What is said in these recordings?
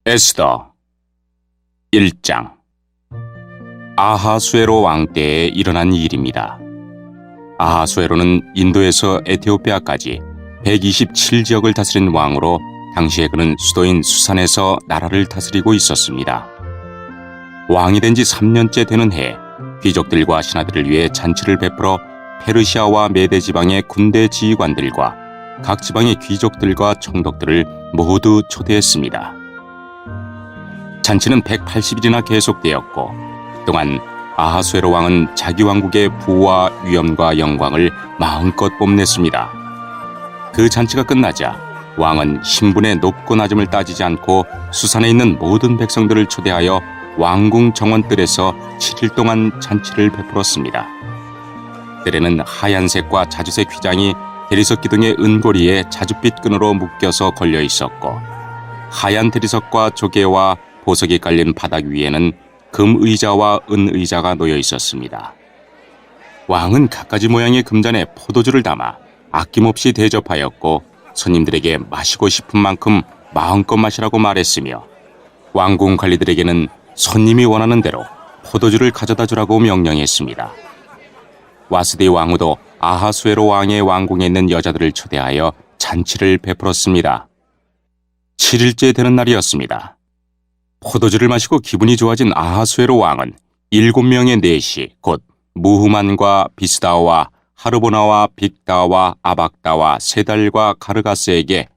에스더 1장. 아하수에로 왕 때에 일어난 일입니다. 아하수에로는 인도에서 에티오피아까지 127지역을 다스린 왕으로 당시에 그는 수도인 수산에서 나라를 다스리고 있었습니다. 왕이 된 지 3년째 되는 해에 귀족들과 신하들을 위해 잔치를 베풀어 페르시아와 메대 지방의 군대 지휘관들과 각 지방의 귀족들과 총독들을 모두 초대했습니다. 잔치는 180일이나 계속되었고 그동안 아하수에로 왕은 자기 왕국의 부와 위엄과 영광을 마음껏 뽐냈습니다. 그 잔치가 끝나자 왕은 신분의 높고 낮음을 따지지 않고 수산에 있는 모든 백성들을 초대하여 왕궁 정원뜰에서 7일 동안 잔치를 베풀었습니다. 뜰에는 하얀색과 자주색 휘장이 대리석 기둥의 은고리에 자줏빛 끈으로 묶여서 걸려 있었고, 하얀 대리석과 조개와 보석이 깔린 바닥 위에는 금의자와 은의자가 놓여 있었습니다. 왕은 갖가지 모양의 금잔에 포도주를 담아 아낌없이 대접하였고 손님들에게 마시고 싶은 만큼 마음껏 마시라고 말했으며, 왕궁 관리들에게는 손님이 원하는 대로 포도주를 가져다 주라고 명령했습니다. 와스디 왕후도 아하수에로 왕의 왕궁에 있는 여자들을 초대하여 잔치를 베풀었습니다. 7일째 되는 날이었습니다. 포도주를 마시고 기분이 좋아진 아하수에로 왕은 7명의 내시 곧 무후만과 비스다와 하르보나와 빅다와 아박다와 세달과 가르가스에게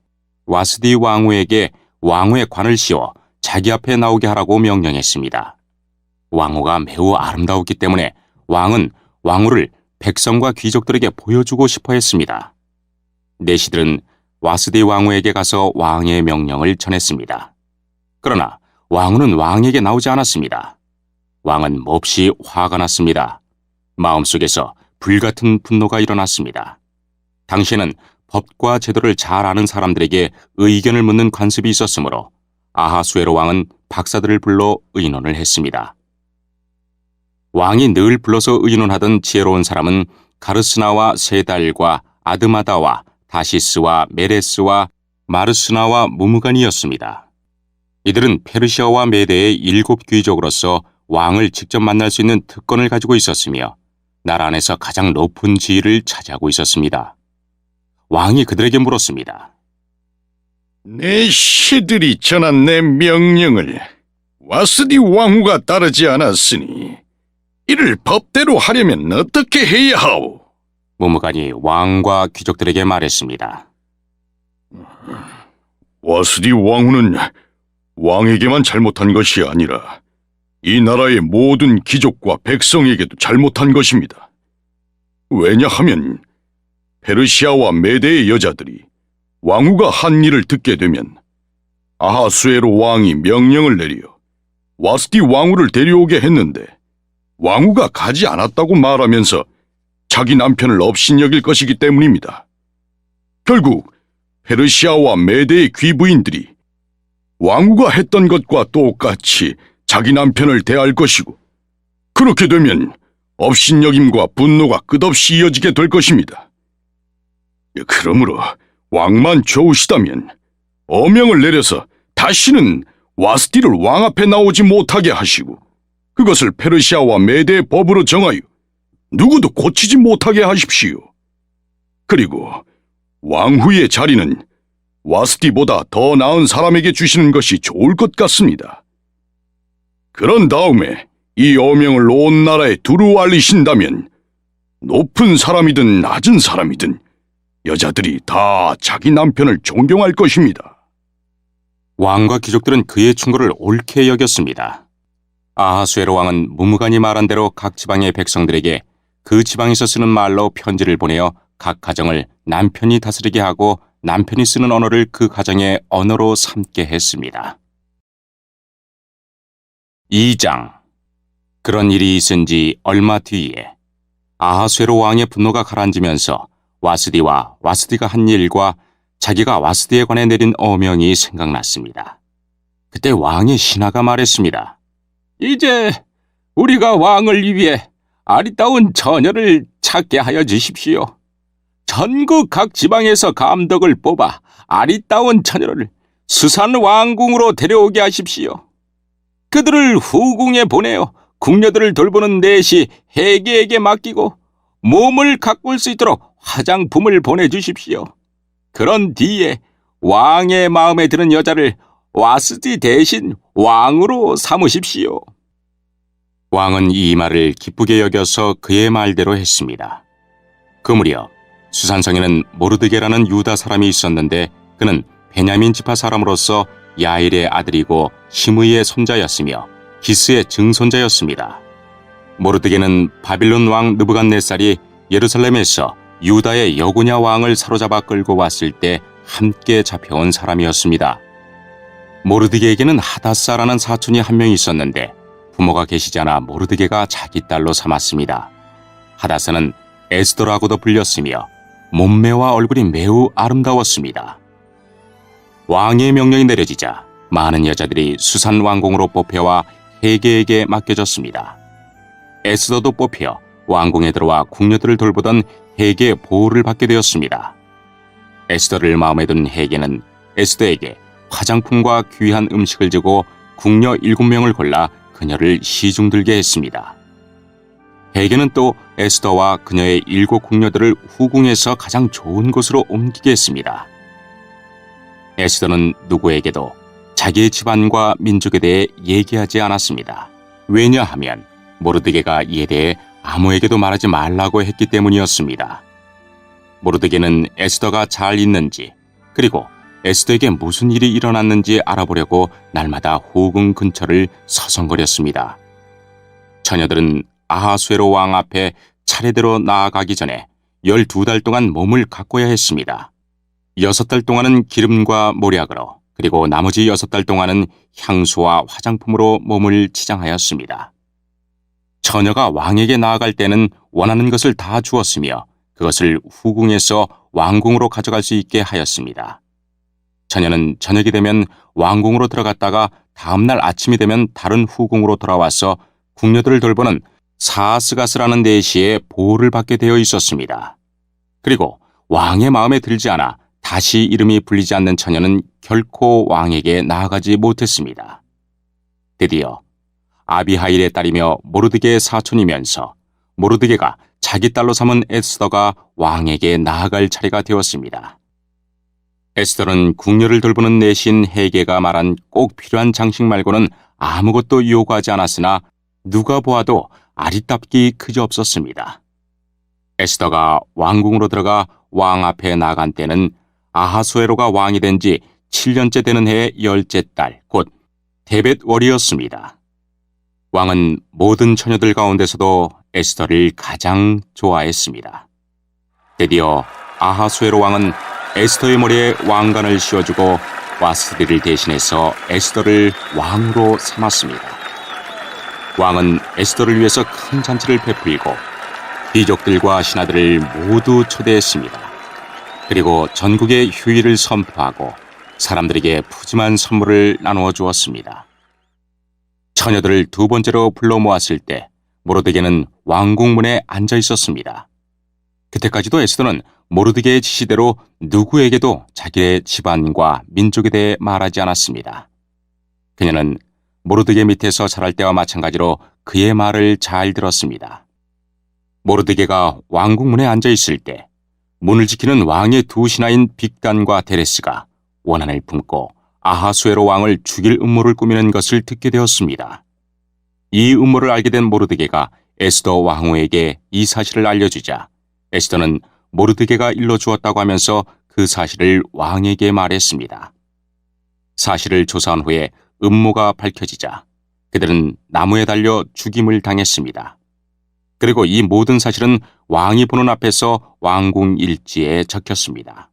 와스디 왕후에게 왕후의 관을 씌워 자기 앞에 나오게 하라고 명령했습니다. 왕후가 매우 아름다웠기 때문에 왕은 왕후를 백성과 귀족들에게 보여주고 싶어 했습니다. 내시들은 와스디 왕후에게 가서 왕의 명령을 전했습니다. 그러나 왕후는 왕에게 나오지 않았습니다. 왕은 몹시 화가 났습니다. 마음속에서 불같은 분노가 일어났습니다. 당시에는 법과 제도를 잘 아는 사람들에게 의견을 묻는 관습이 있었으므로 아하수에로 왕은 박사들을 불러 의논을 했습니다. 왕이 늘 불러서 의논하던 지혜로운 사람은 가르스나와 세달과 아드마다와 다시스와 메레스와 마르스나와 무무간이었습니다. 이들은 페르시아와 메대의 7 귀족으로서 왕을 직접 만날 수 있는 특권을 가지고 있었으며 나라 안에서 가장 높은 지위를 차지하고 있었습니다. 왕이 그들에게 물었습니다. 내 시들이 전한 내 명령을 와스디 왕후가 따르지 않았으니 이를 법대로 하려면 어떻게 해야 하오? 무무간이 왕과 귀족들에게 말했습니다. 와스디 왕후는 왕에게만 잘못한 것이 아니라 이 나라의 모든 귀족과 백성에게도 잘못한 것입니다. 왜냐하면 페르시아와 메대의 여자들이 왕후가 한 일을 듣게 되면 아하수에로 왕이 명령을 내려 와스디 왕후를 데려오게 했는데 왕후가 가지 않았다고 말하면서 자기 남편을 업신여길 것이기 때문입니다. 결국 페르시아와 메대의 귀부인들이 왕후가 했던 것과 똑같이 자기 남편을 대할 것이고, 그렇게 되면 업신여김과 분노가 끝없이 이어지게 될 것입니다. 그러므로 왕만 좋으시다면 어명을 내려서 다시는 와스디를 왕 앞에 나오지 못하게 하시고, 그것을 페르시아와 메대의 법으로 정하여 누구도 고치지 못하게 하십시오. 그리고 왕후의 자리는 와스디보다 더 나은 사람에게 주시는 것이 좋을 것 같습니다. 그런 다음에 이 어명을 온 나라에 두루 알리신다면 높은 사람이든 낮은 사람이든 여자들이 다 자기 남편을 존경할 것입니다. 왕과 귀족들은 그의 충고를 옳게 여겼습니다. 아하수에로 왕은 무무간이 말한 대로 각 지방의 백성들에게 그 지방에서 쓰는 말로 편지를 보내어 각 가정을 남편이 다스리게 하고 남편이 쓰는 언어를 그 가정의 언어로 삼게 했습니다. 2장. 그런 일이 있은 지 얼마 뒤에 아하수에로 왕의 분노가 가라앉으면서 와스디가 한 일과 자기가 와스디에 관해 내린 어명이 생각났습니다. 그때 왕의 신하가 말했습니다. 이제 우리가 왕을 위해 아리따운 처녀를 찾게 하여 주십시오. 전국 각 지방에서 감독을 뽑아 아리따운 처녀를 수산 왕궁으로 데려오게 하십시오. 그들을 후궁에 보내어 궁녀들을 돌보는 넷이 해계에게 맡기고 몸을 가꿀 수 있도록 화장품을 보내주십시오. 그런 뒤에 왕의 마음에 드는 여자를 와스티 대신 왕으로 삼으십시오. 왕은 이 말을 기쁘게 여겨서 그의 말대로 했습니다. 그 무렵 수산성에는 모르드게라는 유다 사람이 있었는데 그는 베냐민 지파 사람으로서 야일의 아들이고 시므이의 손자였으며 기스의 증손자였습니다. 모르드게는 바빌론 왕 느부갓네살이 예루살렘에서 유다의 여고냐 왕을 사로잡아 끌고 왔을 때 함께 잡혀온 사람이었습니다. 모르드게에게는 하다사라는 사촌이 한 명 있었는데 부모가 계시지 않아 모르드게가 자기 딸로 삼았습니다. 하다사는 에스더라고도 불렸으며 몸매와 얼굴이 매우 아름다웠습니다. 왕의 명령이 내려지자 많은 여자들이 수산 왕궁으로 뽑혀와 해계에게 맡겨졌습니다. 에스더도 뽑혀 왕궁에 들어와 궁녀들을 돌보던 해계의 보호를 받게 되었습니다. 에스더를 마음에 둔 해계는 에스더에게 화장품과 귀한 음식을 주고 궁녀 7명을 골라 그녀를 시중들게 했습니다. 해계는 또 에스더와 그녀의 7 궁녀들을 후궁에서 가장 좋은 곳으로 옮기게 했습니다. 에스더는 누구에게도 자기의 집안과 민족에 대해 얘기하지 않았습니다. 왜냐하면 모르드게가 이에 대해 아무에게도 말하지 말라고 했기 때문이었습니다. 모르드게는 에스더가 잘 있는지 그리고 에스더에게 무슨 일이 일어났는지 알아보려고 날마다 후궁 근처를 서성거렸습니다. 처녀들은 아하수에로 왕 앞에 차례대로 나아가기 전에 12달 동안 몸을 가꿔야 했습니다. 6달 동안은 기름과 모략으로 그리고 나머지 6달 동안은 향수와 화장품으로 몸을 치장하였습니다. 처녀가 왕에게 나아갈 때는 원하는 것을 다 주었으며 그것을 후궁에서 왕궁으로 가져갈 수 있게 하였습니다. 처녀는 저녁이 되면 왕궁으로 들어갔다가 다음날 아침이 되면 다른 후궁으로 돌아와서 궁녀들을 돌보는 사스가스라는 내시의 보호를 받게 되어 있었습니다. 그리고 왕의 마음에 들지 않아 다시 이름이 불리지 않는 처녀는 결코 왕에게 나아가지 못했습니다. 드디어 아비하일의 딸이며 모르드게의 사촌이면서 모르드게가 자기 딸로 삼은 에스더가 왕에게 나아갈 차례가 되었습니다. 에스더는 궁녀를 돌보는 내신 해계가 말한 꼭 필요한 장식 말고는 아무것도 요구하지 않았으나 누가 보아도 아리답기 그지없었습니다. 에스더가 왕궁으로 들어가 왕 앞에 나간 때는 아하수에로가 왕이 된 지 7년째 되는 해의 10째 달, 곧 데벳월이었습니다. 왕은 모든 처녀들 가운데서도 에스더를 가장 좋아했습니다. 드디어 아하수에로 왕은 에스더의 머리에 왕관을 씌워주고 와스디를 대신해서 에스더를 왕으로 삼았습니다. 왕은 에스더를 위해서 큰 잔치를 베풀고 귀족들과 신하들을 모두 초대했습니다. 그리고 전국에 휴일을 선포하고 사람들에게 푸짐한 선물을 나누어 주었습니다. 처녀들을 2번째로 불러 모았을 때 모르드게는 왕궁문에 앉아 있었습니다. 그때까지도 에스더는 모르드게의 지시대로 누구에게도 자기의 집안과 민족에 대해 말하지 않았습니다. 그녀는 모르드게 밑에서 자랄 때와 마찬가지로 그의 말을 잘 들었습니다. 모르드게가 왕궁문에 앉아 있을 때 문을 지키는 왕의 2 신하인 빅단과 데레스가 원한을 품고 아하수에로 왕을 죽일 음모를 꾸미는 것을 듣게 되었습니다. 이 음모를 알게 된 모르드게가 에스더 왕후에게 이 사실을 알려주자 에스더는 모르드게가 일러주었다고 하면서 그 사실을 왕에게 말했습니다. 사실을 조사한 후에 음모가 밝혀지자 그들은 나무에 달려 죽임을 당했습니다. 그리고 이 모든 사실은 왕이 보는 앞에서 왕궁 일지에 적혔습니다.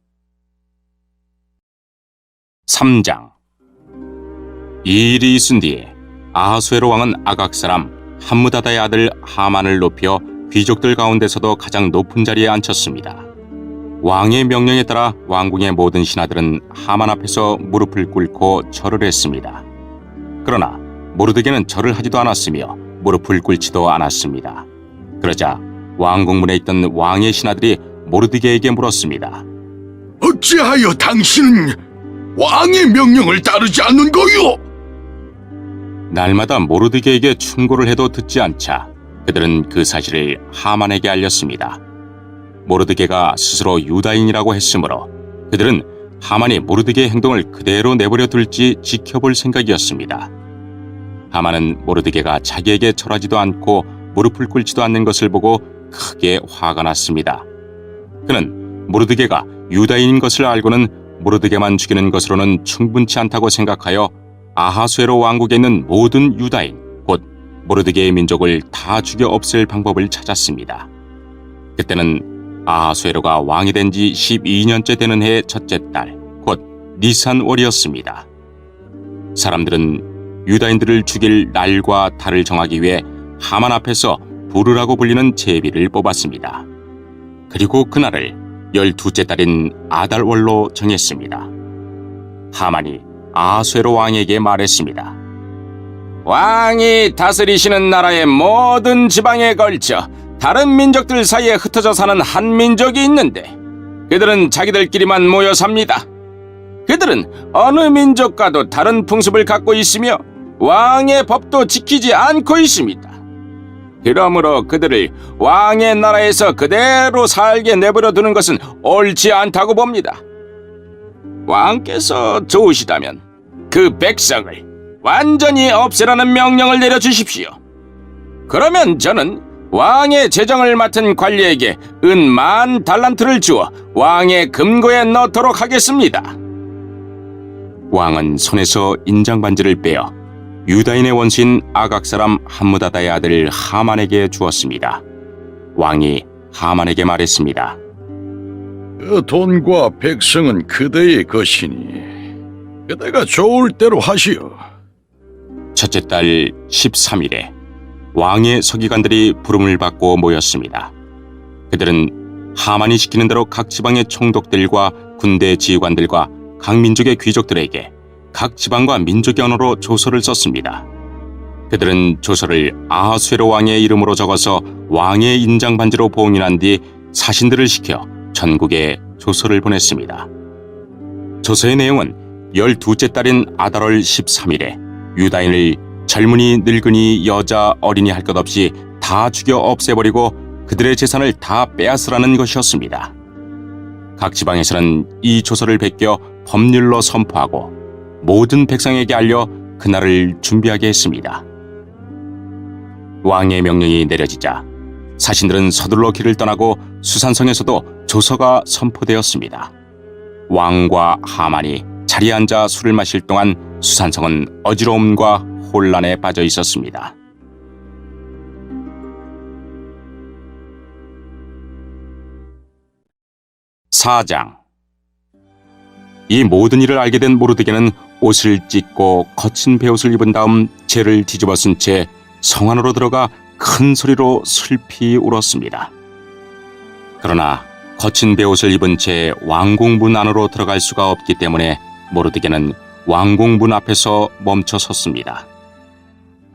3장. 이 일이 있은 뒤에 아하수에로 왕은 아각 사람 함무다다의 아들 하만을 높여 귀족들 가운데서도 가장 높은 자리에 앉혔습니다. 왕의 명령에 따라 왕궁의 모든 신하들은 하만 앞에서 무릎을 꿇고 절을 했습니다. 그러나 모르드게는 절을 하지도 않았으며 무릎을 꿇지도 않았습니다. 그러자 왕궁문에 있던 왕의 신하들이 모르드게에게 물었습니다. 어찌하여 당신은 왕의 명령을 따르지 않는 거요? 날마다 모르드게에게 충고를 해도 듣지 않자 그들은 그 사실을 하만에게 알렸습니다. 모르드게가 스스로 유다인이라고 했으므로 그들은 하만이 모르드게의 행동을 그대로 내버려 둘지 지켜볼 생각이었습니다. 하만은 모르드게가 자기에게 절하지도 않고 무릎을 꿇지도 않는 것을 보고 크게 화가 났습니다. 그는 모르드게가 유다인인 것을 알고는 모르드게만 죽이는 것으로는 충분치 않다고 생각하여 아하수에로 왕국에 있는 모든 유다인, 곧 모르드게의 민족을 다 죽여 없앨 방법을 찾았습니다. 그때는 아하수에로가 왕이 된 지 12년째 되는 해의 첫째 달, 곧 니산월이었습니다. 사람들은 유다인들을 죽일 날과 달을 정하기 위해 하만 앞에서 부르라고 불리는 제비를 뽑았습니다. 그리고 그날을 12째 달인 아달월로 정했습니다. 하만이 아하수에로 왕에게 말했습니다. 왕이 다스리시는 나라의 모든 지방에 걸쳐 다른 민족들 사이에 흩어져 사는 한 민족이 있는데 그들은 자기들끼리만 모여 삽니다. 그들은 어느 민족과도 다른 풍습을 갖고 있으며 왕의 법도 지키지 않고 있습니다. 그러므로 그들을 왕의 나라에서 그대로 살게 내버려 두는 것은 옳지 않다고 봅니다. 왕께서 좋으시다면 그 백성을 완전히 없애라는 명령을 내려주십시오. 그러면 저는 왕의 재정을 맡은 관리에게 은 10,000달란트를 주어 왕의 금고에 넣도록 하겠습니다. 왕은 손에서 인장반지를 빼어 유다인의 원수인 아각 사람 함므다다의 아들 하만에게 주었습니다. 왕이 하만에게 말했습니다. 그 돈과 백성은 그대의 것이니 그대가 좋을 대로 하시오. 첫째 달 13일에 왕의 서기관들이 부름을 받고 모였습니다. 그들은 하만이 시키는 대로 각 지방의 총독들과 군대 지휘관들과 각 민족의 귀족들에게 각 지방과 민족의 언어로 조서를 썼습니다. 그들은 조서를 아하수에로 왕의 이름으로 적어서 왕의 인장 반지로 봉인한 뒤 사신들을 시켜 전국에 조서를 보냈습니다. 조서의 내용은 12째 달인 아달월 13일에 유다인을 젊은이, 늙은이, 여자, 어린이 할 것 없이 다 죽여 없애버리고 그들의 재산을 다 빼앗으라는 것이었습니다. 각 지방에서는 이 조서를 베껴 법률로 선포하고 모든 백성에게 알려 그날을 준비하게 했습니다. 왕의 명령이 내려지자 사신들은 서둘러 길을 떠나고 수산성에서도 조서가 선포되었습니다. 왕과 하만이 자리에 앉아 술을 마실 동안 수산성은 어지러움과 혼란에 빠져 있었습니다. 사장. 이 모든 일을 알게 된 모르드게는 옷을 찢고 거친 베옷을 입은 다음 재를 뒤집어 쓴 채 성 안으로 들어가 큰 소리로 슬피 울었습니다. 그러나 거친 베옷을 입은 채 왕궁문 안으로 들어갈 수가 없기 때문에 모르드게는 왕궁문 앞에서 멈춰 섰습니다.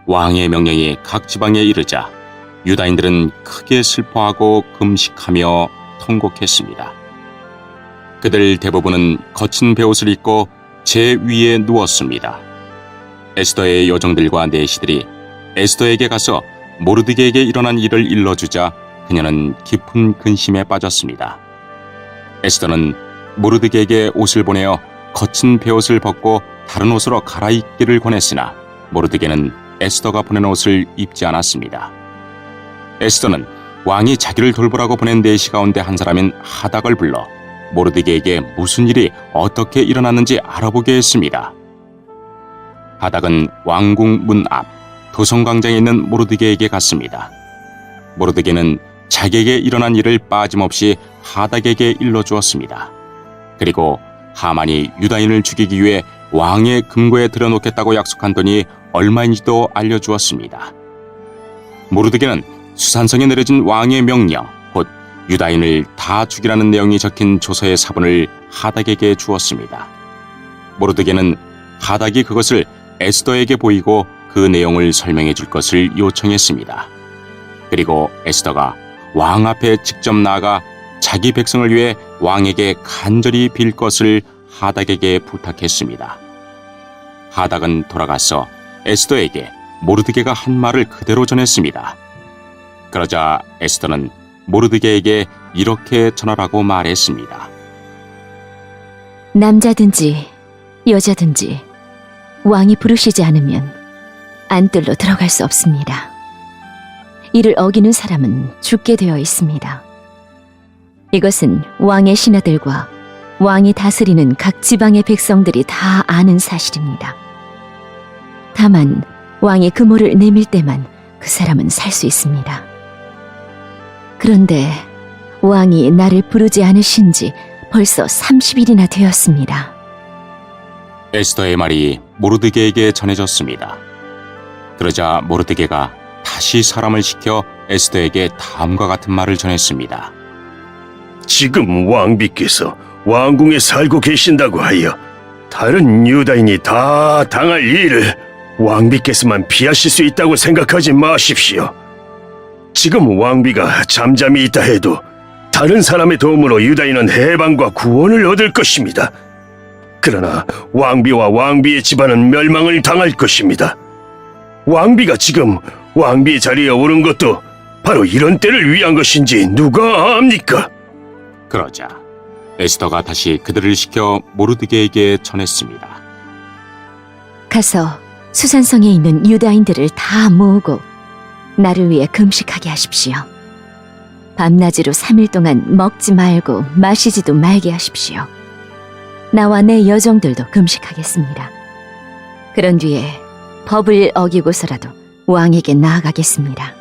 왕의 명령이 각 지방에 이르자 유다인들은 크게 슬퍼하고 금식하며 통곡했습니다. 그들 대부분은 거친 베옷을 입고 제 위에 누웠습니다. 에스더의 여종들과 내시들이 에스더에게 가서 모르드게에게 일어난 일을 일러주자 그녀는 깊은 근심에 빠졌습니다. 에스더는 모르드게에게 옷을 보내어 거친 베옷을 벗고 다른 옷으로 갈아입기를 권했으나 모르드게는 에스더가 보낸 옷을 입지 않았습니다. 에스더는 왕이 자기를 돌보라고 보낸 내시 가운데 한 사람인 하닥을 불러 모르드게에게 무슨 일이 어떻게 일어났는지 알아보게 했습니다. 하닥은 왕궁 문 앞 도성광장에 있는 모르드게에게 갔습니다. 모르드게는 자기에게 일어난 일을 빠짐없이 하닥에게 일러주었습니다. 그리고 하만이 유다인을 죽이기 위해 왕의 금고에 들여놓겠다고 약속한 돈이 얼마인지도 알려주었습니다. 모르드게는 수산성에 내려진 왕의 명령, 곧 유다인을 다 죽이라는 내용이 적힌 조서의 사본을 하닥에게 주었습니다. 모르드게는 하닥이 그것을 에스더에게 보이고 그 내용을 설명해 줄 것을 요청했습니다. 그리고 에스더가 왕 앞에 직접 나아가 자기 백성을 위해 왕에게 간절히 빌 것을 하닥에게 부탁했습니다. 하닥은 돌아가서 에스더에게 모르드게가 한 말을 그대로 전했습니다. 그러자 에스더는 모르드게에게 이렇게 전하라고 말했습니다. 남자든지 여자든지 왕이 부르시지 않으면 안뜰로 들어갈 수 없습니다. 이를 어기는 사람은 죽게 되어 있습니다. 이것은 왕의 신하들과 왕이 다스리는 각 지방의 백성들이 다 아는 사실입니다. 다만 왕이 금호를 내밀 때만 그 사람은 살 수 있습니다. 그런데 왕이 나를 부르지 않으신 지 벌써 30일이나 되었습니다. 에스더의 말이 모르드게에게 전해졌습니다. 그러자 모르드게가 다시 사람을 시켜 에스더에게 다음과 같은 말을 전했습니다. 지금 왕비께서 왕궁에 살고 계신다고 하여 다른 유다인이 다 당할 일을 왕비께서만 피하실 수 있다고 생각하지 마십시오. 지금 왕비가 잠잠히 있다 해도 다른 사람의 도움으로 유다인은 해방과 구원을 얻을 것입니다. 그러나 왕비와 왕비의 집안은 멸망을 당할 것입니다. 왕비가 지금 왕비의 자리에 오른 것도 바로 이런 때를 위한 것인지 누가 압니까? 그러자 에스더가 다시 그들을 시켜 모르드게에게 전했습니다. 가서 수산성에 있는 유다인들을 다 모으고 나를 위해 금식하게 하십시오. 밤낮으로 3일 동안 먹지 말고 마시지도 말게 하십시오. 나와 내 여종들도 금식하겠습니다. 그런 뒤에 법을 어기고서라도 왕에게 나아가겠습니다.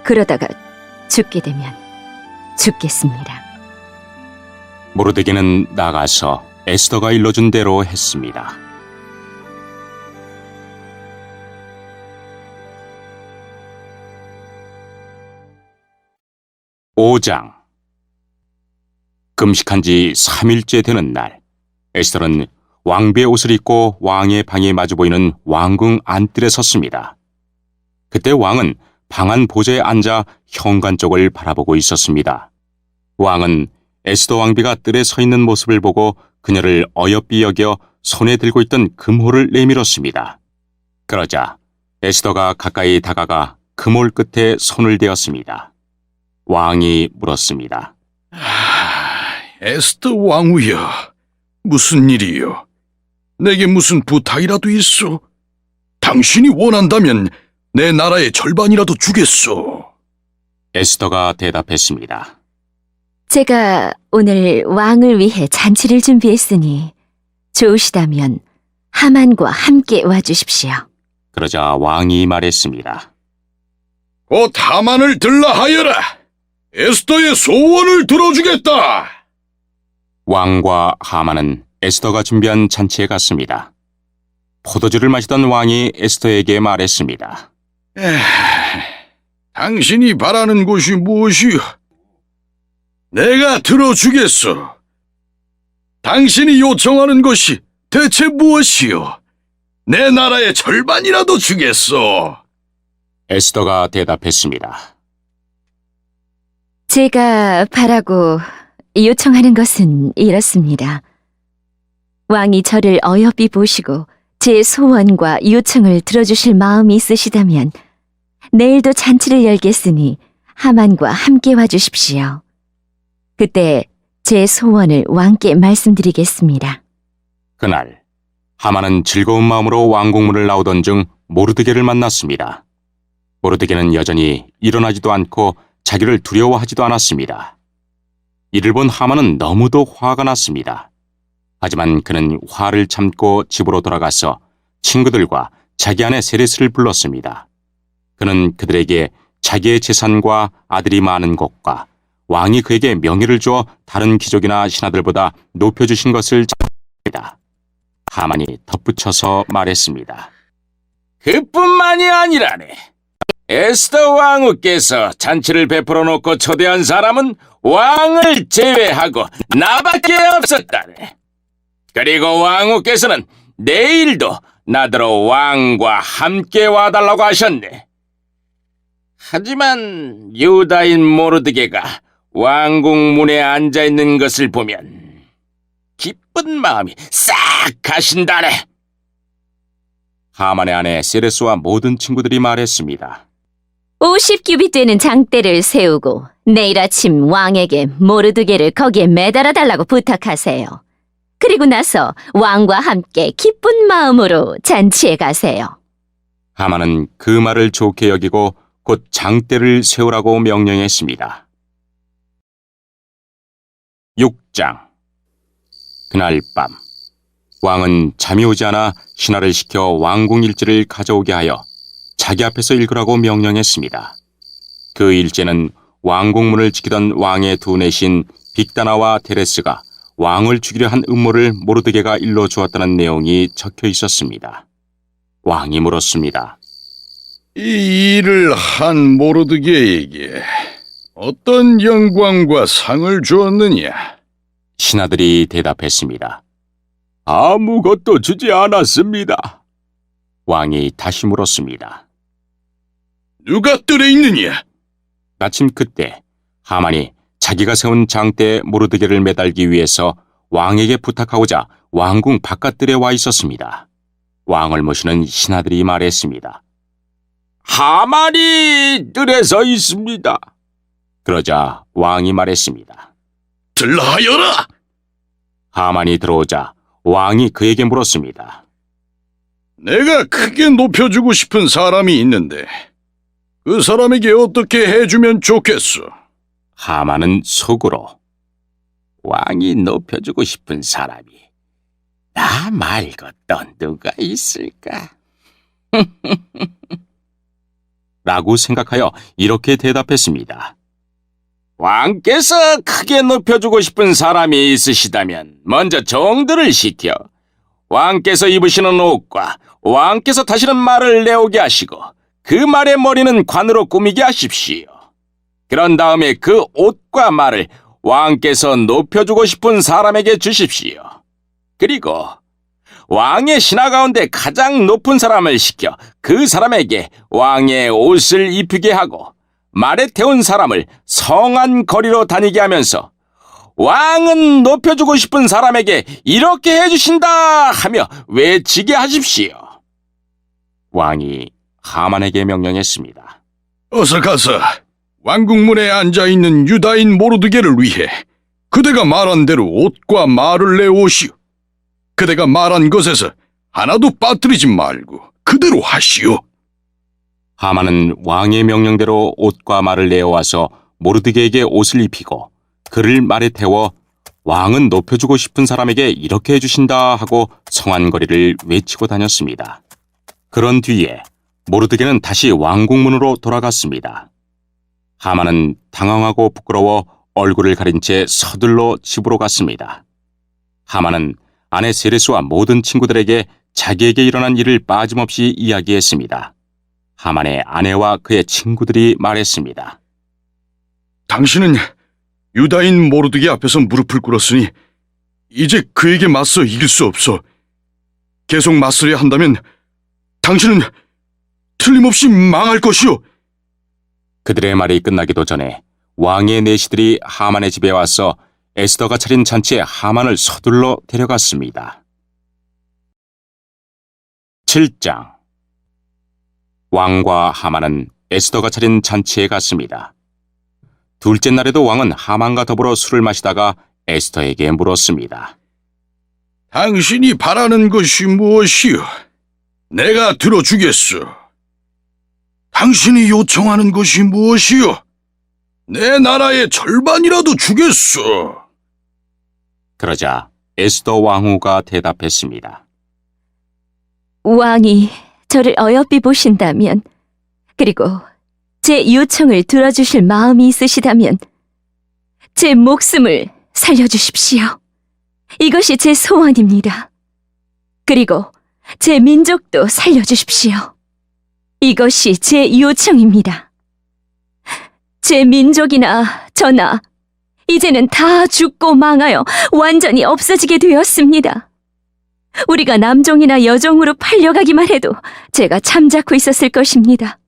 그러다가 죽게 되면 죽겠습니다. 모르드게는 나가서 에스더가 일러준 대로 했습니다. (5장) 금식한 지 3일째 되는 날, 에스더는 왕비의 옷을 입고 왕의 방에 마주 보이는 왕궁 안뜰에 섰습니다. 그때 왕은 방 안 보좌에 앉아 현관 쪽을 바라보고 있었습니다. 왕은 에스더 왕비가 뜰에 서 있는 모습을 보고 그녀를 어여삐 여겨 손에 들고 있던 금호를 내밀었습니다. 그러자 에스더가 가까이 다가가 금홀 끝에 손을 대었습니다. 왕이 물었습니다. 에스더 왕후여, 무슨 일이요? 내게 무슨 부탁이라도 있어? 당신이 원한다면 내 나라의 절반이라도 주겠소. 에스더가 대답했습니다. 제가 오늘 왕을 위해 잔치를 준비했으니 좋으시다면 하만과 함께 와주십시오. 그러자 왕이 말했습니다. 곧 하만을 들라하여라. 에스더의 소원을 들어주겠다. 왕과 하만은 에스더가 준비한 잔치에 갔습니다. 포도주를 마시던 왕이 에스더에게 말했습니다. 당신이 바라는 것이 무엇이요? 내가 들어주겠소. 당신이 요청하는 것이 대체 무엇이요? 내 나라의 절반이라도 주겠소. 에스더가 대답했습니다. 제가 바라고 요청하는 것은 이렇습니다. 왕이 저를 어여삐 보시고 제 소원과 요청을 들어주실 마음이 있으시다면 내일도 잔치를 열겠으니 하만과 함께 와주십시오. 그때 제 소원을 왕께 말씀드리겠습니다. 그날 하만은 즐거운 마음으로 왕궁문을 나오던 중 모르드게를 만났습니다. 모르드게는 여전히 일어나지도 않고 자기를 두려워하지도 않았습니다. 이를 본 하만은 너무도 화가 났습니다. 하지만 그는 화를 참고 집으로 돌아가서 친구들과 자기 아내 세레스를 불렀습니다. 그는 그들에게 자기의 재산과 아들이 많은 것과 왕이 그에게 명예를 주어 다른 귀족이나 신하들보다 높여주신 것을 전합니다. 하만이 덧붙여서 말했습니다. 그뿐만이 아니라네. 에스더 왕후께서 잔치를 베풀어 놓고 초대한 사람은 왕을 제외하고 나밖에 없었다네. 그리고 왕후께서는 내일도 나더러 왕과 함께 와달라고 하셨네. 하지만 유다인 모르드게가 왕궁 문에 앉아있는 것을 보면 기쁜 마음이 싹 가신다네. 하만의 아내 세레스와 모든 친구들이 말했습니다. 50규빗 되는 장대를 세우고 내일 아침 왕에게 모르드게를 거기에 매달아 달라고 부탁하세요. 그리고 나서 왕과 함께 기쁜 마음으로 잔치에 가세요. 하만은 그 말을 좋게 여기고 곧 장대를 세우라고 명령했습니다. 6장. 그날 밤 왕은 잠이 오지 않아 신하를 시켜 왕궁 일지를 가져오게 하여 자기 앞에서 읽으라고 명령했습니다. 그 일제는 왕궁문을 지키던 왕의 두뇌신 빅다나와 테레스가 왕을 죽이려 한 음모를 모르드게가 일러 주었다는 내용이 적혀 있었습니다. 왕이 물었습니다. 이 일을 한 모르드게에게 어떤 영광과 상을 주었느냐? 신하들이 대답했습니다. 아무것도 주지 않았습니다. 왕이 다시 물었습니다. 누가 뜰에 있느냐? 마침 그때 하만이 자기가 세운 장대에 모르드게를 매달기 위해서 왕에게 부탁하고자 왕궁 바깥들에 와 있었습니다. 왕을 모시는 신하들이 말했습니다. 하만이 뜰에 서 있습니다. 그러자 왕이 말했습니다. 들라하여라! 하만이 들어오자 왕이 그에게 물었습니다. 내가 크게 높여주고 싶은 사람이 있는데 그 사람에게 어떻게 해주면 좋겠어? 하만은 속으로 왕이 높여주고 싶은 사람이 나 말고 또 누가 있을까? 라고 생각하여 이렇게 대답했습니다. 왕께서 크게 높여주고 싶은 사람이 있으시다면 먼저 정들을 시켜 왕께서 입으시는 옷과 왕께서 타시는 말을 내오게 하시고 그 말의 머리는 관으로 꾸미게 하십시오. 그런 다음에 그 옷과 말을 왕께서 높여주고 싶은 사람에게 주십시오. 그리고 왕의 신하 가운데 가장 높은 사람을 시켜 그 사람에게 왕의 옷을 입히게 하고 말에 태운 사람을 성한 거리로 다니게 하면서 왕은 높여주고 싶은 사람에게 이렇게 해주신다 하며 외치게 하십시오. 왕이 하만에게 명령했습니다. 어서 가서 왕궁문에 앉아있는 유다인 모르드게를 위해 그대가 말한 대로 옷과 말을 내오시오. 그대가 말한 것에서 하나도 빠뜨리지 말고 그대로 하시오. 하만은 왕의 명령대로 옷과 말을 내어와서 모르드게에게 옷을 입히고 그를 말에 태워 왕은 높여주고 싶은 사람에게 이렇게 해주신다 하고 성안거리를 외치고 다녔습니다. 그런 뒤에 모르드게는 다시 왕궁문으로 돌아갔습니다. 하만은 당황하고 부끄러워 얼굴을 가린 채 서둘러 집으로 갔습니다. 하만은 아내 세레스와 모든 친구들에게 자기에게 일어난 일을 빠짐없이 이야기했습니다. 하만의 아내와 그의 친구들이 말했습니다. 당신은 유다인 모르드게 앞에서 무릎을 꿇었으니 이제 그에게 맞서 이길 수 없어. 계속 맞서려 한다면 당신은 틀림없이 망할 것이오. 그들의 말이 끝나기도 전에 왕의 내시들이 하만의 집에 와서 에스더가 차린 잔치에 하만을 서둘러 데려갔습니다. 7장. 왕과 하만은 에스더가 차린 잔치에 갔습니다. 둘째 날에도 왕은 하만과 더불어 술을 마시다가 에스더에게 물었습니다. 당신이 바라는 것이 무엇이오? 내가 들어주겠소. 당신이 요청하는 것이 무엇이오? 내 나라의 절반이라도 주겠소. 그러자 에스더 왕후가 대답했습니다. 왕이 저를 어여삐 보신다면, 그리고 제 요청을 들어주실 마음이 있으시다면 제 목숨을 살려주십시오. 이것이 제 소원입니다. 그리고 제 민족도 살려주십시오. 이것이 제 요청입니다. 제 민족이나 저나 이제는 다 죽고 망하여 완전히 없어지게 되었습니다. 우리가 남종이나 여종으로 팔려가기만 해도 제가 잠자코 있었을 것입니다.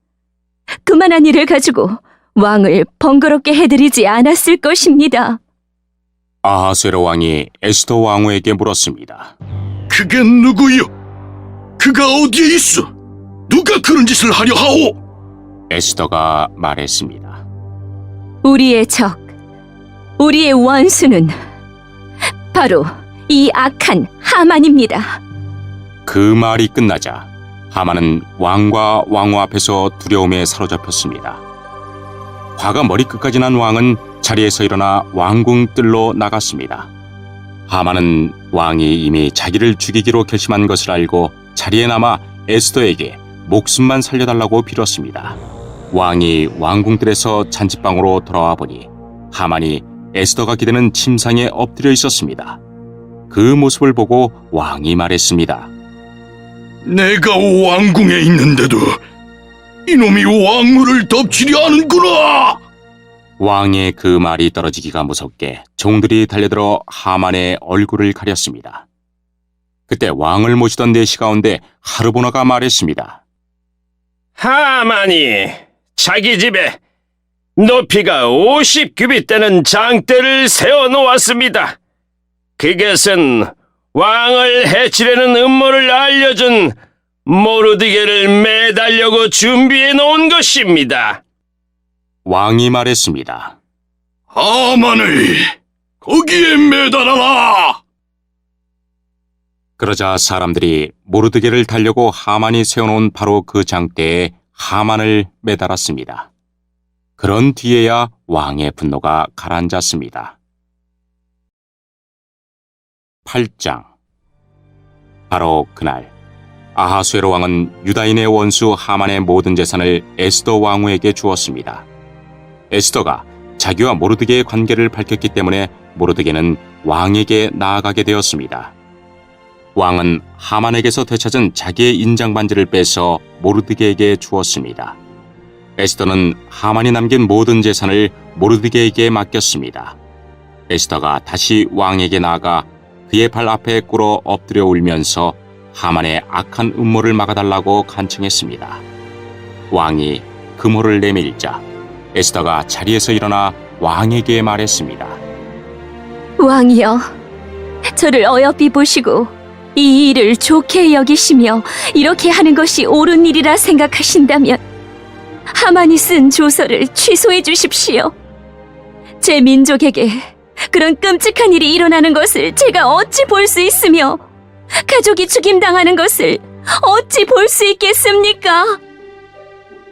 그만한 일을 가지고 왕을 번거롭게 해드리지 않았을 것입니다. 아하수에로 왕이 에스더 왕후에게 물었습니다. 그게 누구요? 그가 어디에 있어? 누가 그런 짓을 하려 하오? 에스더가 말했습니다. 우리의 적, 우리의 원수는 바로 이 악한 하만입니다. 그 말이 끝나자 하만은 왕과 왕후 앞에서 두려움에 사로잡혔습니다. 화가 머리끝까지 난 왕은 자리에서 일어나 왕궁 뜰로 나갔습니다. 하만은 왕이 이미 자기를 죽이기로 결심한 것을 알고 자리에 남아 에스더에게 목숨만 살려달라고 빌었습니다. 왕이 왕궁뜰에서 잔치방으로 돌아와 보니 하만이 에스더가 기대는 침상에 엎드려 있었습니다. 그 모습을 보고 왕이 말했습니다. 내가 왕궁에 있는데도 이놈이 왕후를 덮치려 하는구나! 왕의 그 말이 떨어지기가 무섭게 종들이 달려들어 하만의 얼굴을 가렸습니다. 그때 왕을 모시던 내시 가운데 하르보나가 말했습니다. 하만이 자기 집에 높이가 50규빗 되는 장대를 세워놓았습니다. 그것은 왕을 해치려는 음모를 알려준 모르드게를 매달려고 준비해 놓은 것입니다. 왕이 말했습니다. 하만을 거기에 매달아라! 그러자 사람들이 모르드게를 달려고 하만이 세워놓은 바로 그 장대에 하만을 매달았습니다. 그런 뒤에야 왕의 분노가 가라앉았습니다. 8장. 바로 그날 아하수에로 왕은 유다인의 원수 하만의 모든 재산을 에스더 왕후에게 주었습니다. 에스더가 자기와 모르드게의 관계를 밝혔기 때문에 모르드게는 왕에게 나아가게 되었습니다. 왕은 하만에게서 되찾은 자기의 인장 반지를 빼서 모르드게에게 주었습니다. 에스더는 하만이 남긴 모든 재산을 모르드게에게 맡겼습니다. 에스더가 다시 왕에게 나아가 그의 발 앞에 꿇어 엎드려 울면서 하만의 악한 음모를 막아달라고 간청했습니다. 왕이 금호를 내밀자 에스더가 자리에서 일어나 왕에게 말했습니다. 왕이여, 저를 어여삐 보시고 이 일을 좋게 여기시며 이렇게 하는 것이 옳은 일이라 생각하신다면 하만이 쓴 조서를 취소해 주십시오. 제 민족에게 그런 끔찍한 일이 일어나는 것을 제가 어찌 볼 수 있으며 가족이 죽임당하는 것을 어찌 볼 수 있겠습니까?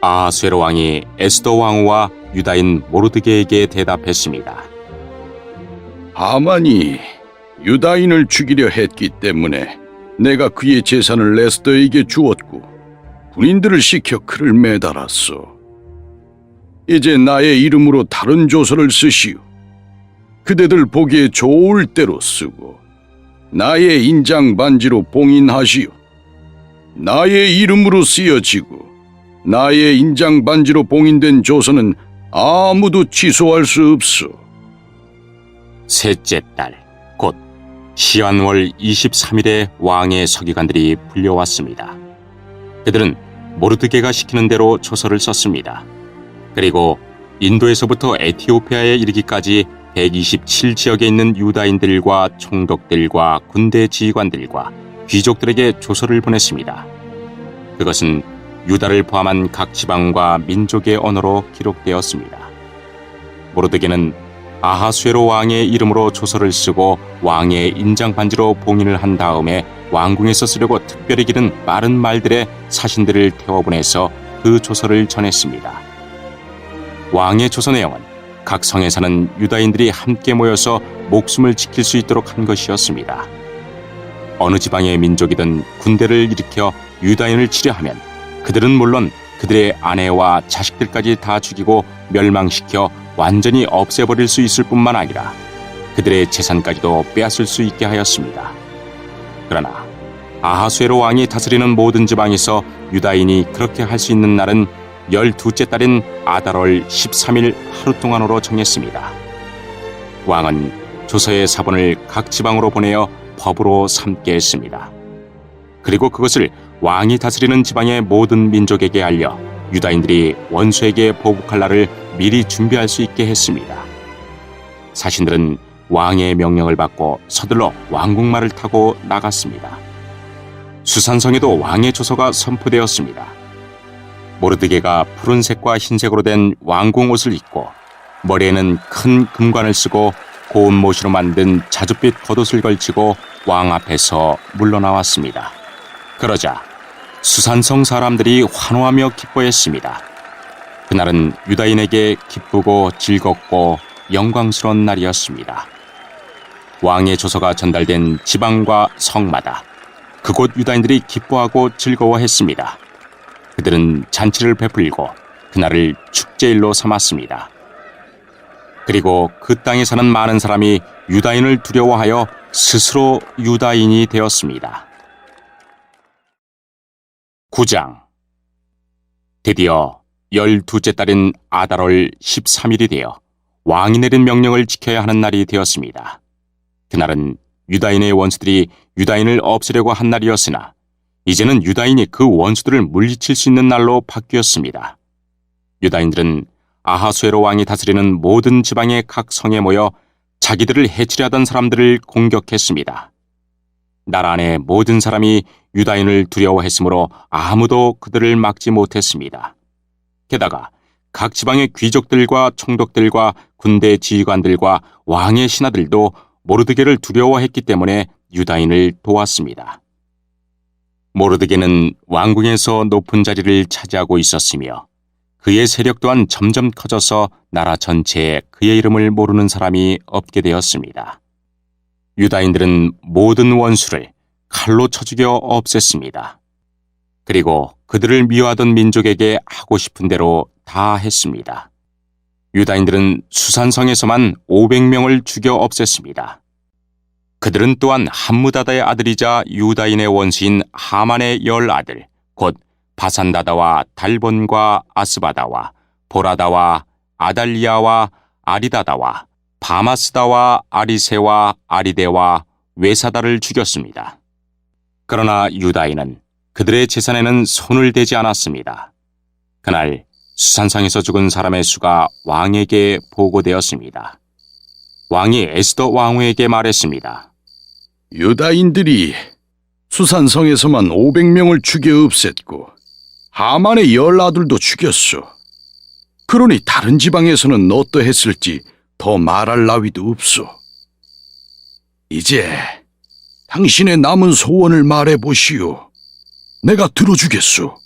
아하수에로 왕이 에스더 왕후와 유다인 모르드게에게 대답했습니다. 하만이 유다인을 죽이려 했기 때문에 내가 그의 재산을 에스더에게 주었고 군인들을 시켜 그를 매달았소. 이제 나의 이름으로 다른 조서를 쓰시오. 그대들 보기에 좋을 대로 쓰고 나의 인장 반지로 봉인하시오. 나의 이름으로 쓰여지고 나의 인장 반지로 봉인된 조서는 아무도 취소할 수 없소. 셋째 달, 곧 시한월 23일에 왕의 서기관들이 불려왔습니다. 그들은 모르드게가 시키는 대로 조서를 썼습니다. 그리고 인도에서부터 에티오피아에 이르기까지 127지역에 있는 유다인들과 총독들과 군대 지휘관들과 귀족들에게 조서를 보냈습니다. 그것은 유다를 포함한 각 지방과 민족의 언어로 기록되었습니다. 모르드게는 아하수에로 왕의 이름으로 조서를 쓰고 왕의 인장 반지로 봉인을 한 다음에 왕궁에서 쓰려고 특별히 기른 빠른 말들의 사신들을 태워보내서 그 조서를 전했습니다. 왕의 조서 내용은 각 성에 사는 유다인들이 함께 모여서 목숨을 지킬 수 있도록 한 것이었습니다. 어느 지방의 민족이든 군대를 일으켜 유다인을 치려하면 그들은 물론 그들의 아내와 자식들까지 다 죽이고 멸망시켜 완전히 없애버릴 수 있을 뿐만 아니라 그들의 재산까지도 빼앗을 수 있게 하였습니다. 그러나 아하수에로 왕이 다스리는 모든 지방에서 유다인이 그렇게 할 수 있는 날은 12째 달인 아달월 13일 하루 동안으로 정했습니다. 왕은 조서의 사본을 각 지방으로 보내어 법으로 삼게 했습니다. 그리고 그것을 왕이 다스리는 지방의 모든 민족에게 알려 유다인들이 원수에게 보복할 날을 미리 준비할 수 있게 했습니다. 사신들은 왕의 명령을 받고 서둘러 왕궁말을 타고 나갔습니다. 수산성에도 왕의 조서가 선포되었습니다. 모르드게가 푸른색과 흰색으로 된 왕궁 옷을 입고 머리에는 큰 금관을 쓰고 고운 모시로 만든 자줏빛 겉옷을 걸치고 왕 앞에서 물러나왔습니다. 그러자 수산성 사람들이 환호하며 기뻐했습니다. 그날은 유다인에게 기쁘고 즐겁고 영광스러운 날이었습니다. 왕의 조서가 전달된 지방과 성마다 그곳 유다인들이 기뻐하고 즐거워했습니다. 그들은 잔치를 베풀고 그날을 축제일로 삼았습니다. 그리고 그 땅에 사는 많은 사람이 유다인을 두려워하여 스스로 유다인이 되었습니다. 9장. 드디어 12째 달인 아달월 13일이 되어 왕이 내린 명령을 지켜야 하는 날이 되었습니다. 그날은 유다인의 원수들이 유다인을 없애려고 한 날이었으나 이제는 유다인이 그 원수들을 물리칠 수 있는 날로 바뀌었습니다. 유다인들은 아하수에로 왕이 다스리는 모든 지방의 각 성에 모여 자기들을 해치려 하던 사람들을 공격했습니다. 나라 안의 모든 사람이 유다인을 두려워했으므로 아무도 그들을 막지 못했습니다. 게다가 각 지방의 귀족들과 총독들과 군대 지휘관들과 왕의 신하들도 모르드게를 두려워했기 때문에 유다인을 도왔습니다. 모르드게는 왕궁에서 높은 자리를 차지하고 있었으며 그의 세력 또한 점점 커져서 나라 전체에 그의 이름을 모르는 사람이 없게 되었습니다. 유다인들은 모든 원수를 칼로 쳐 죽여 없앴습니다. 그리고 그들을 미워하던 민족에게 하고 싶은 대로 다 했습니다. 유다인들은 수산성에서만 500명을 죽여 없앴습니다. 그들은 또한 함무다다의 아들이자 유다인의 원수인 하만의 10아들, 곧 바산다다와 달본과 아스바다와 보라다와 아달리아와 아리다다와 바마스다와 아리세와 아리데와 외사다를 죽였습니다. 그러나 유다인은 그들의 재산에는 손을 대지 않았습니다. 그날 수산성에서 죽은 사람의 수가 왕에게 보고되었습니다. 왕이 에스더 왕후에게 말했습니다. 유다인들이 수산성에서만 500명을 죽여 없앴고 하만의 10아들도 죽였소. 그러니 다른 지방에서는 어떠했을지 더 말할 나위도 없소. 이제 당신의 남은 소원을 말해보시오. 내가 들어주겠소.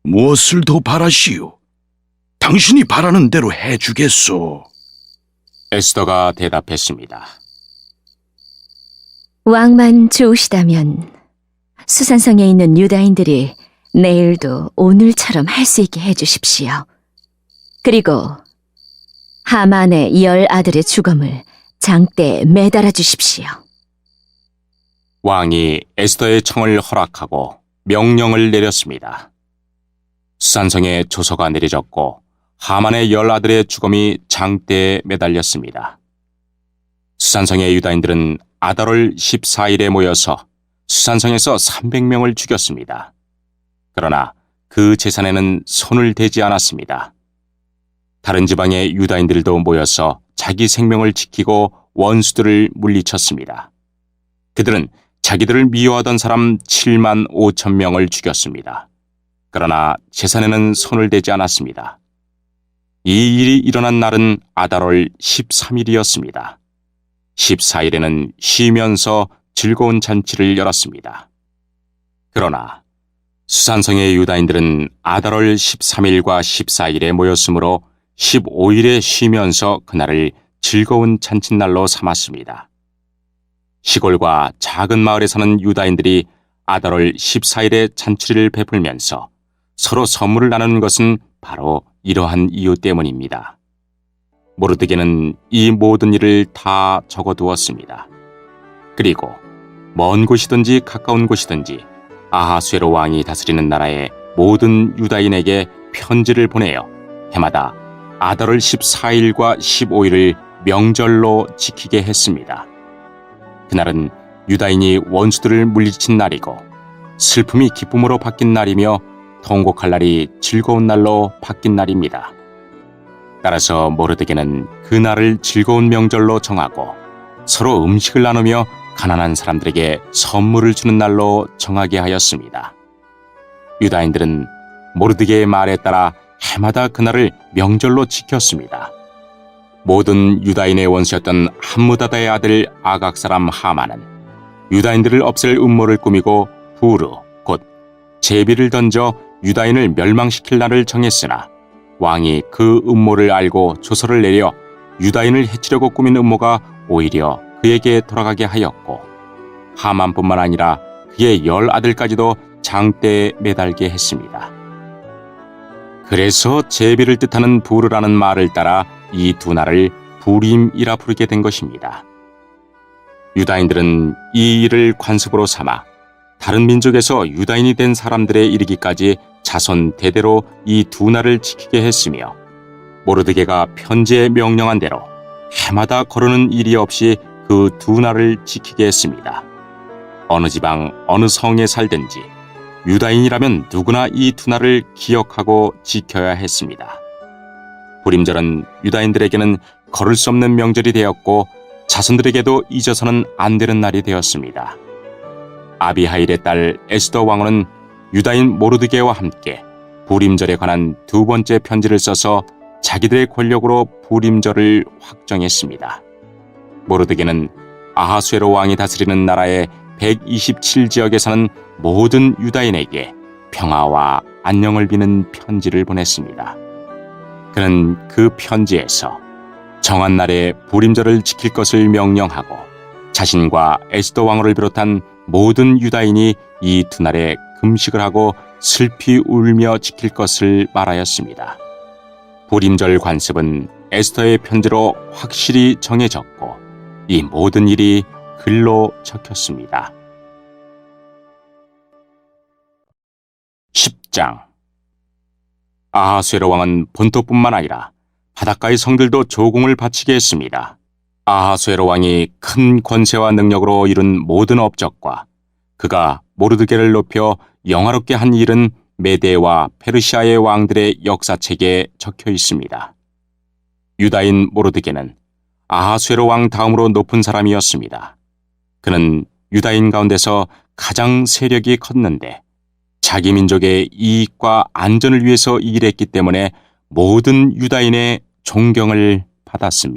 무엇을 더 바라시오? 당신이 바라는 대로 해주겠소. 에스더가 대답했습니다. 왕만 좋으시다면 수산성에 있는 유다인들이 내일도 오늘처럼 할 수 있게 해주십시오. 그리고 하만의 10아들의 죽음을 장대에 매달아 주십시오. 왕이 에스더의 청을 허락하고 명령을 내렸습니다. 수산성에 조서가 내려졌고 하만의 10아들의 죽음이 장대에 매달렸습니다. 수산성의 유다인들은 아달월 14일에 모여서 수산성에서 300명을 죽였습니다. 그러나 그 재산에는 손을 대지 않았습니다. 다른 지방의 유다인들도 모여서 자기 생명을 지키고 원수들을 물리쳤습니다. 그들은 자기들을 미워하던 사람 7만 5천 명을 죽였습니다. 그러나 재산에는 손을 대지 않았습니다. 이 일이 일어난 날은 아달월 13일이었습니다. 14일에는 쉬면서 즐거운 잔치를 열었습니다. 그러나 수산성의 유다인들은 아달월 13일과 14일에 모였으므로 15일에 쉬면서 그날을 즐거운 잔칫날로 삼았습니다. 시골과 작은 마을에 사는 유다인들이 아달월 14일에 잔치를 베풀면서 서로 선물을 나누는 것은 바로 이러한 이유 때문입니다. 모르드게는 이 모든 일을 다 적어두었습니다. 그리고 먼 곳이든지 가까운 곳이든지 아하수에로 왕이 다스리는 나라의 모든 유다인에게 편지를 보내어 해마다 아달월 14일과 15일을 명절로 지키게 했습니다. 그날은 유다인이 원수들을 물리친 날이고 슬픔이 기쁨으로 바뀐 날이며 통곡할 날이 즐거운 날로 바뀐 날입니다. 따라서 모르드게는 그 날을 즐거운 명절로 정하고 서로 음식을 나누며 가난한 사람들에게 선물을 주는 날로 정하게 하였습니다. 유다인들은 모르드게의 말에 따라 해마다 그날을 명절로 지켰습니다. 모든 유다인의 원수였던 함무다다의 아들 아각 사람 하만은 유다인들을 없앨 음모를 꾸미고 부르 곧 제비를 던져 유다인을 멸망시킬 날을 정했으나 왕이 그 음모를 알고 조서를 내려 유다인을 해치려고 꾸민 음모가 오히려 그에게 돌아가게 하였고 하만뿐만 아니라 그의 10아들까지도 장대에 매달게 했습니다. 그래서 제비를 뜻하는 부르라는 말을 따라 이 두 날을 부림이라 부르게 된 것입니다. 유다인들은 이 일을 관습으로 삼아 다른 민족에서 유다인이 된 사람들에 이르기까지 자손 대대로 이 두 날을 지키게 했으며 모르드게가 편지에 명령한 대로 해마다 거르는 일이 없이 그 두 날을 지키게 했습니다. 어느 지방 어느 성에 살든지 유다인이라면 누구나 이 두 날을 기억하고 지켜야 했습니다. 부림절은 유다인들에게는 거를 수 없는 명절이 되었고 자손들에게도 잊어서는 안 되는 날이 되었습니다. 아비하일의 딸 에스더 왕후는 유다인 모르드게와 함께 부림절에 관한 두 번째 편지를 써서 자기들의 권력으로 부림절을 확정했습니다. 모르드게는 아하수에로 왕이 다스리는 나라의 127지역에 사는 모든 유다인에게 평화와 안녕을 비는 편지를 보냈습니다. 그는 그 편지에서 정한 날에 부림절을 지킬 것을 명령하고 자신과 에스더 왕후를 비롯한 모든 유다인이 이 두 날에 금식을 하고 슬피 울며 지킬 것을 말하였습니다. 부림절 관습은 에스더의 편지로 확실히 정해졌고 이 모든 일이 글로 적혔습니다. 10장 아하수에로 왕은 본토뿐만 아니라 바닷가의 성들도 조공을 바치게 했습니다. 아하수에로 왕이 큰 권세와 능력으로 이룬 모든 업적과 그가 모르드게를 높여 영화롭게 한 일은 메데와 페르시아의 왕들의 역사책에 적혀 있습니다. 유다인 모르드게는 아하수에로 왕 다음으로 높은 사람이었습니다. 그는 유다인 가운데서 가장 세력이 컸는데 자기 민족의 이익과 안전을 위해서 일했기 때문에 모든 유다인의 존경을 받았습니다.